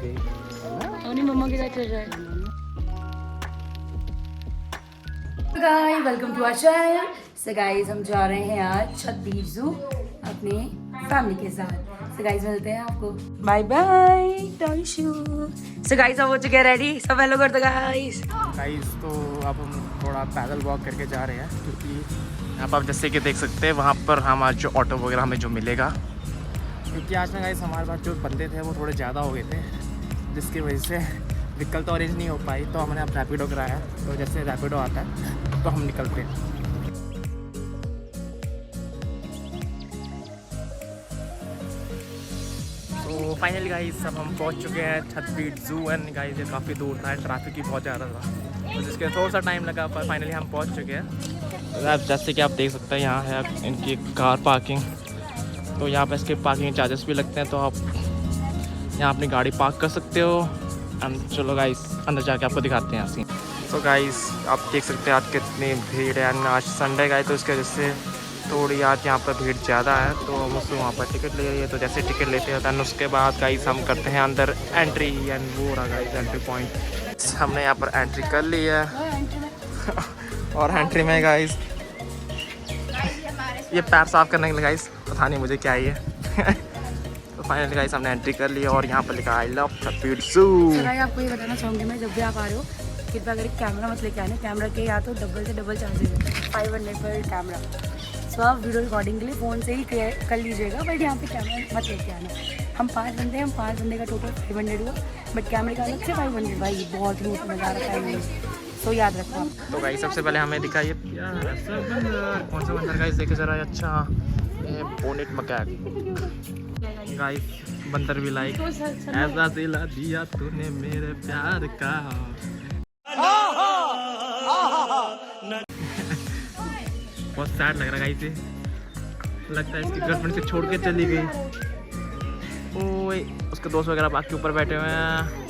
अपनी मम्मा के साथ चल रहा है। Guys welcome to our channel. So guys हम जा रहे हैं आज छतबीर ज़ू अपने फैमिली के साथ। सो गाइस मिलते हैं आपको। बाय बाय टॉयशू। सो गाइस अब हो चुके हैं रेडी। सब हेलो कर दो गाइस। तो अब हम थोड़ा पैदल वॉक करके जा रहे हैं क्योंकि यहाँ पर आप जैसे कि देख सकते हैं वहाँ पर हम आज जो ऑटो वगैरह हमें जो मिलेगा, क्योंकि आज ना गाइस हमारे पास जो बंदे थे वो थोड़े ज़्यादा हो गए थे, जिसकी वजह से व्हीकल तो अरेंज नहीं हो पाई। तो हमने अब रैपिडो कराया। तो जैसे रैपिडो आता है तो हम निकलते हैं। तो फाइनली गाइस अब हम पहुंच चुके हैं छतबीर ज़ू। एंड गाइस ये काफ़ी दूर था, ट्रैफिक भी बहुत ज़्यादा था, तो जिसके थोड़ा सा टाइम लगा, पर फाइनली हम पहुंच चुके हैं। तो आप जैसे कि आप देख सकते हैं यहाँ है इनकी कार पार्किंग। तो यहाँ पर इसके पार्किंग चार्जेस भी लगते हैं, तो आप यहाँ अपनी गाड़ी पार्क कर सकते हो। एंड चलो गाइस अंदर जाके आपको दिखाते हैं यहाँ से। तो गाइस आप देख सकते हैं आज कितनी भीड़ है। एंड आज संडे का है तो इसकी वजह से थोड़ी आज यहाँ पर भीड़ ज़्यादा है। तो हम उससे वहाँ पर टिकट ले रही है। तो जैसे टिकट लेते हैं दैन उसके बाद गाइस हम करते हैं अंदर एंट्री। एंड वो रहा गाइस एंट्री पॉइंट। हमने यहाँ पर एंट्री कर ली है। और एंट्री में गाइस ये पैर साफ करने के लिए गाइस पता नहीं मुझे क्या ही है। तो फाइनली गाइस हमने एंट्री कर ली है और यहाँ पर लिखा आई लव छतबीर ज़ू। आपको ये बताना चाहूँगी मैं, जब भी आप आ रहे हो कृपया करके कैमरा मत लेके आने। कैमरा के या तो डबल से डबल चार्जेस है, 500 पर कैमरा। सो आप वीडियो रिकॉर्डिंग के लिए फ़ोन से ही कर लीजिएगा, बट यहाँ पे कैमरा मत लेके आना। हम 5 बंदे हैं, हम 5 बंदे का टोटल 500 हुआ, बट कैमरे का अलग से 500। भाई बहुत ही मज़ा आ रहा है, तो याद रखो आप। तो गाइस सबसे पहले हमें दिखा ये कौन सा बंदर गाइस देखे जरा। अच्छा ये बोनेट मकैक गाइस, बंदर भी लाइक ऐसा दिला दिया तूने मेरे प्यार का। बहुत सैड लग रहा है गाइस ये। लगता है इसकी गर्लफ्रेंड से छोड़ के चली गई। ओए उसके दोस्त वगैरह बाकी ऊपर बैठे हुए हैं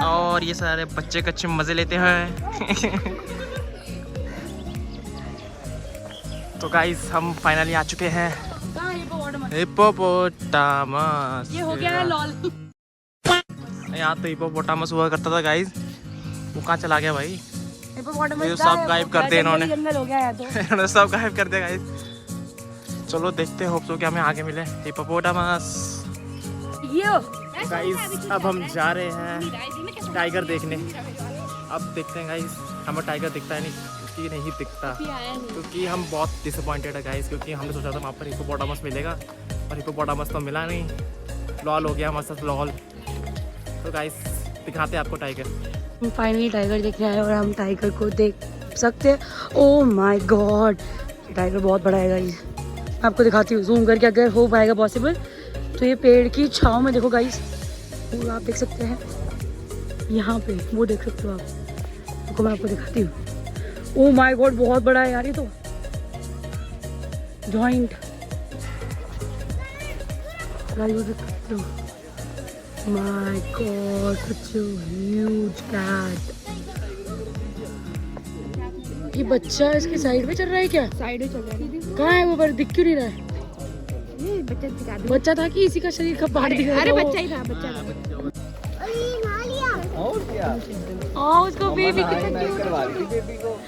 और ये सारे बच्चे कच्चे मजे लेते हैं। तो गाइस हम फाइनली आ चुके हैं हिप्पोपोटामस। ये हो गया है लॉल। यहाँ तो हिप्पोपोटामस हुआ करता था गाइस, वो कहाँ चला गया भाई? ये सब गायब कर दिया इन्होंने। जंगल हो गया है तो इन्होंने सब गायब कर दिया गाइस। चलो देखते हैं, होप सो कि हमें आगे मिले हिप्पोपोटामस। गाइस अब हम जा रहे हैं टाइगर देखने। अब देखते हैं गाइस, हमें टाइगर दिखता है नहीं दिखता, क्योंकि हम बहुत डिसअपॉइंटेड है गाइस, क्योंकि हमने सोचा था वहाँ पर हिप्पोपोटामस मिलेगा और हिप्पोपोटामस तो मिला नहीं। लॉल हो गया हमारे साथ लॉल। तो गाइस दिखाते हैं आपको टाइगर। हम फाइनली टाइगर देख रहे हैं और हम टाइगर को देख सकते हैं। ओह माय गॉड, टाइगर बहुत बड़ा है गाइस। आपको दिखाती हूँ जूम करके, अगर हो पाएगा पॉसिबल तो। ये पेड़ की छाँव में देखो गाइस, वो आप देख सकते हैं यहाँ पे, वो देख सकते हो आप। तो मैं आपको दिखाती हूँ। ओह माय गॉड बहुत बड़ा है यार ये तो। जॉइंट गाइस देख सकते हो। My god such a huge cat. ये बच्चा इसके साइड में चल रहा है क्या? साइड में चल रहा है। कहाँ है वो, पर दिख क्यों नहीं रहा है? बच्चा था कि इसी का शरीर का पार्ट दिख रहा है? अरे बच्चा ही था, बच्चा था। और क्या? उसको बेबी करवा रही थी बेबी को।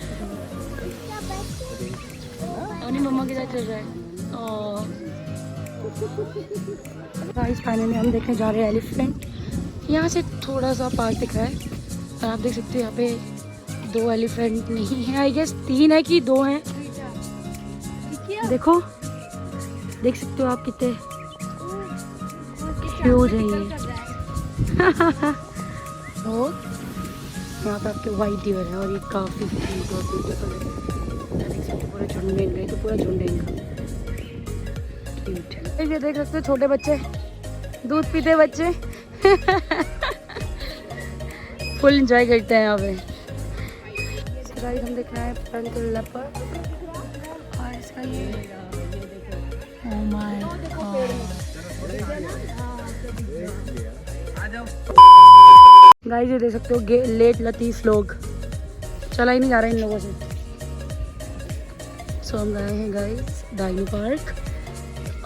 अपनी मम्मा के साथ चल रहा है। गाइस फाइनली हम देखने जा रहे हैं एलिफेंट। यहाँ से थोड़ा सा पास दिख रहा है और आप देख सकते हो यहाँ पे 2 एलिफेंट नहीं है, आई गेस 3 है कि 2 हैं। देखो देख सकते हो आप कितने ह्यूज है ये। और यहाँ पे आपके वाइट डियर है और ये काफ़ी क्यूट और ब्यूटीफुल है। देख सकते हो पूरा झुंड इनका, तो पूरा झुंड इनका क्यूट है। ये देख सकते हो छोटे बच्चे, दूध पीते बच्चे। फुल एंजॉय करते हैं यहाँ पे। गाइस हम देख रहे हैं पिंक लेपर्ड और इसका ये ओह माय गॉड। गाइस ये देख सकते हो लेट लतीफ़ लोग, चला ही नहीं जा रहा इन लोगों से। सो हम गए हैं गाइस डायनो पार्क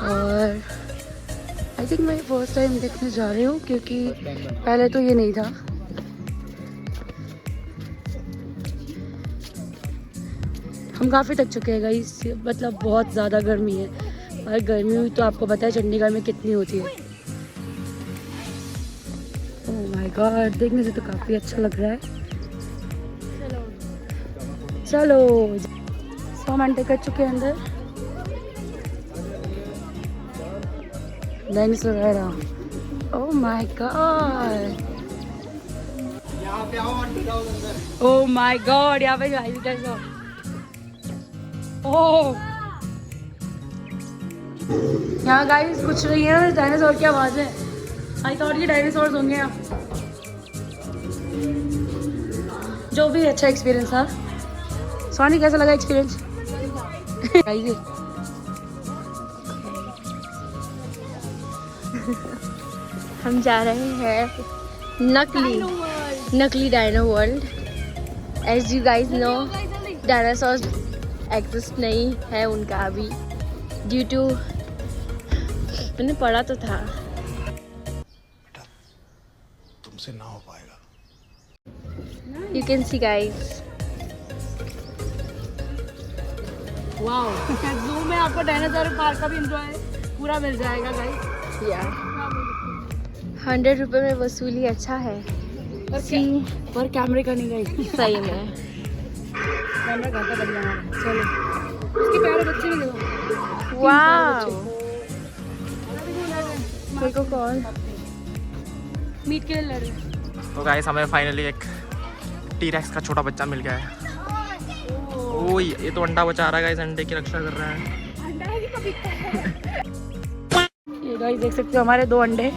और आई थिंक मैं फर्स्ट टाइम देखने जा रही हूँ क्योंकि पहले तो ये नहीं था। हम काफ़ी थक चुके हैं गाइस, मतलब बहुत ज़्यादा गर्मी है और गर्मी हुई तो आपको पता है चंडीगढ़ में कितनी होती है। ओह माय गॉड, देखने से तो काफ़ी अच्छा लग रहा है। चलो 100 घंटे कर चुके हैं अंदर। डायनासोर वगैरह, oh my God, oh my God, यहाँ पे डायनासोर। ओह यहाँ गाइस कुछ नहीं है, डायनासोर की आवाज़ है। आई थॉट ये डायनासोर होंगे यहाँ। जो भी अच्छा एक्सपीरियंस था। सोनी कैसा लगा एक्सपीरियंस? हम जा रहे हैं नकली dino world. As you guys know dinosaur exist नहीं है उनका अभी, ड्यू टू, मैंने पढ़ा तो था। तुमसे ना हो पाएगा। You can see guys. Wow, जू में आपको डायनासोर पार्क का भी एंजॉय पूरा मिल जाएगा गाइस। या 100 रुपये में वसूली अच्छा है। पर कैमरे का नहीं गई सही में कैमरा घाटा बढ़िया है। चलो उसके प्यारे बच्चे भी देखो। वाह, मेरे को कॉल मीट के लिए लड़ रहे। तो गाइस हमें फाइनली एक टी-रेक्स का छोटा बच्चा मिल गया है। ओह ये तो अंडा बचा रहा है गाइस, अंडे की रक्षा कर रहा है। ये गाइस देख सकते हो हमारे 2 अंडे,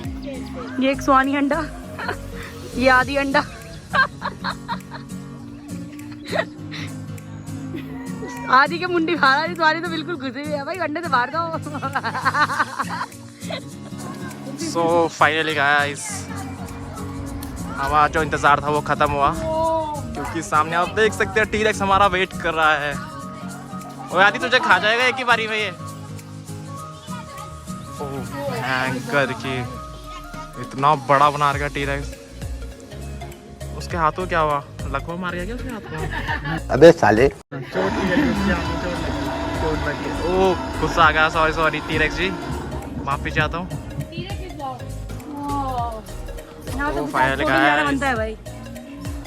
ये एक स्वानी अंडा, ये आदि अंडा। आदि के मुंडी खा रहा है, स्वानी तो बिल्कुल घुसे हुए है। भाई अंडे से बाहर दो। सो फाइनली गाइस हमारा जो इंतज़ार था वो ख़त्म हुआ, क्योंकि सामने आप देख सकते हैं टी-रेक्स हमारा वेट कर रहा है। और आदि तुझे खा जाएगा एक ही बारी में ये। ओह एंकर की इतना बड़ा बना रखा टी-रेक्स। उसके हाथों क्या हुआ? लकवा मार गया क्या उसके हाथ में? अबे साले, चोट लग गई। ओह गुस्सा आ गया, सॉरी टी-रेक्स जी, माफी चाहता हूँ। फाइनली गाइस बनता है भाई।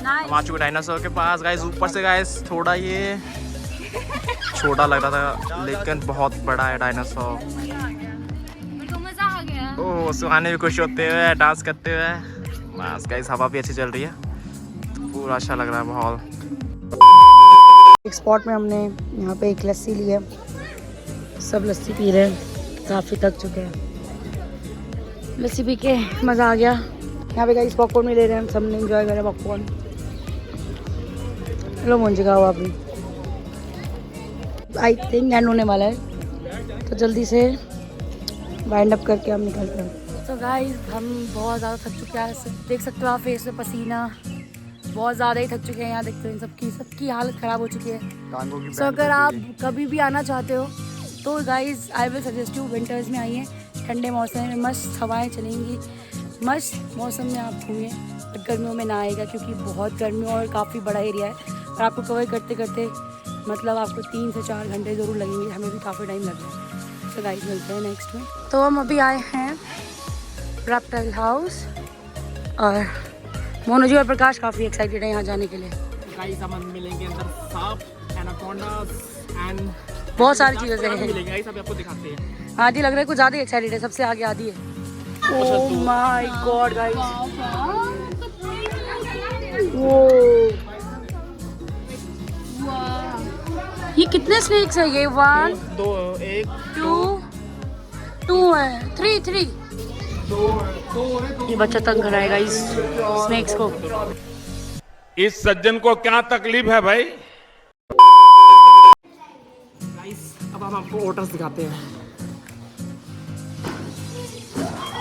हम आ चुके डायनासोर के पास गाइस। ऊपर से गाइस थोड़ा ये छोटा लग रहा था लेकिन बहुत बड़ा है डायनासोर। ओह सुहाने भी खुश होते हुए डांस करते हुए। बस गाइस हवा भी अच्छी चल रही है तो पूरा अच्छा लग रहा है माहौल। एक स्पॉट में हमने यहाँ पे एक लस्सी ली है, सब लस्सी पी रहे हैं, काफ़ी थक चुके हैं। लस्सी पी के मज़ा आ गया। यहाँ पे गाइस पॉपकॉर्न भी ले रहे हैं, हम सबने एंजॉय करा पॉपकॉर्न। लो मुझे खाओ आपने। आई थिंक एंड होने वाला है तो जल्दी से वाइंड अप करके हम निकलते हैं। तो गाइस हम बहुत ज़्यादा थक चुके हैं, देख सकते हो आप फेस में पसीना, बहुत ज़्यादा ही थक चुके हैं। यहाँ देखते हैं सबकी हालत ख़राब हो चुकी है। सो अगर आप कभी भी आना चाहते हो तो guys I will suggest you winters में आइए, ठंडे मौसम में मस्त हवाएं चलेंगी, मस्त मौसम में आप घूमिए। गर्मियों में ना आएगा क्योंकि बहुत गर्मी और काफ़ी बड़ा एरिया है और आपको कवर करते करते मतलब आपको 3 से 4 घंटे ज़रूर लगेंगे, हमें भी काफ़ी टाइम लग रहा है। तो गाइस मिलते हैं नेक्स्ट में। तो हम अभी आए हैं रेप्टाइल हाउस और मोनू जी और प्रकाश काफ़ी एक्साइटेड है यहाँ जाने के लिए। गाइस हम मिलेंगे अंदर सांप, एनाकोंडास एंड बहुत सारी चीज़ें हैं। मिलेंगे गाइस, अभी आपको दिखाते हैं। आदि लग रहा है कुछ ज़्यादा एक्साइटेड है, सबसे आगे आदि है। ओह माय गॉड गाइस, ये कितने स्नेक्स है? ये 1 2 1 2 है, 3 ये बच्चा तंग कराएगा इस स्नेक्स को। इस सज्जन को क्या तकलीफ है भाई? गाइस अब हम आपको ओटर्स दिखाते हैं।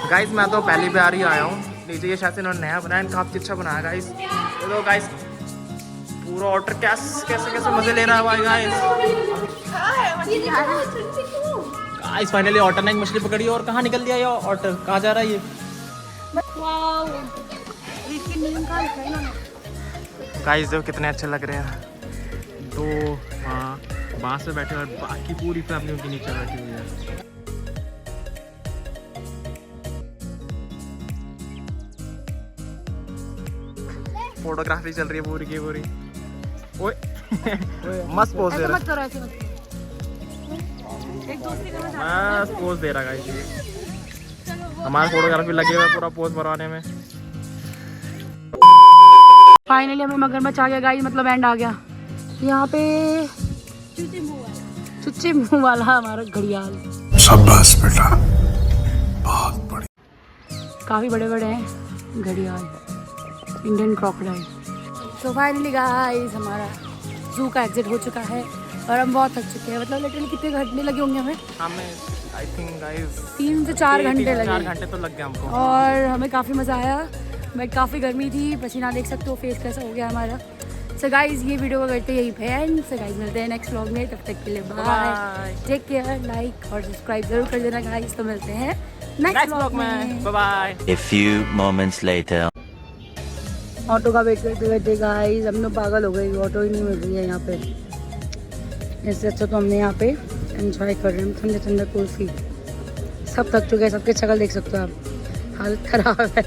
गाइस मैं तो पहली बार ही आया हूँ नीचे, ये शायद इन्होंने नया बनाया, काफ़ी अच्छा बनाया गाइस। तो गाइस पूरा ऑर्डर कैसे मजे ले रहा है भाई। गाइस फाइनली ऑटर ने एक मछली पकड़ी और कहाँ निकल दिया ये ऑटर, कहाँ जा रहा है ये? गाइस देखो कितने अच्छे लग रहे हैं। दो हाँ बांस पे बैठे और बाकी पूरी फैमिली उनके नीचे बैठी हुई है। फोटोग्राफी चल रही है पूरी की पूरी। ओए मस्त पोज दे रहा है। मत करो ऐसे, मत एक दोस्ती करना चाहता मस्त पोज दे रहा है गाइस। हमारा फोटोग्राफी लगे हुए पूरा पोज बनवाने में। फाइनली हमें मगरमच्छ आ गया गाइस, मतलब एंड आ गया। यहाँ पे चुच्चे मुंह वाला हमारा घड़ियाल, शाबाश बेटा, बहुत बढ़िया। काफ़ी बड़े बड़े हैं घड़ियाल, इंडियन क्रोकोडाइल। तो फाइनली गाइस हमारा जू का एग्जिट हो चुका है और हम बहुत थक चुके हैं। मतलब लिटरली कितने घंटे लगे होंगे हमें? आई थिंक गाइस 3 से 4 घंटे 4 लगे घंटे तो लग गए हमको। और हमें काफ़ी मज़ा आया। बट काफ़ी गर्मी थी, पसीना देख सकते हो फेस कैसा हो गया हमारा। सो गाइस ये वीडियो को करते यहीं पे एंड। सो गाइस मिलते हैं नेक्स्ट व्लॉग में, तब तक के लिए बाय, टेक केयर, लाइक और सब्सक्राइब जरूर कर देना गाइस। तो मिलते हैं नेक्स्ट व्लॉग में, bye bye. A few moments later. Auto का वेट करते करते गाइस हम लोग पागल हो गए, ऑटो ही नहीं मिल रही है यहाँ पे। इससे अच्छा तो हमने यहाँ पे एंजॉय कर रहे हैं ठंडे ठंडे कुल्फी। सब थक चुके हैं, सबके शक्ल देख सकते हो आप, हालत खराब है।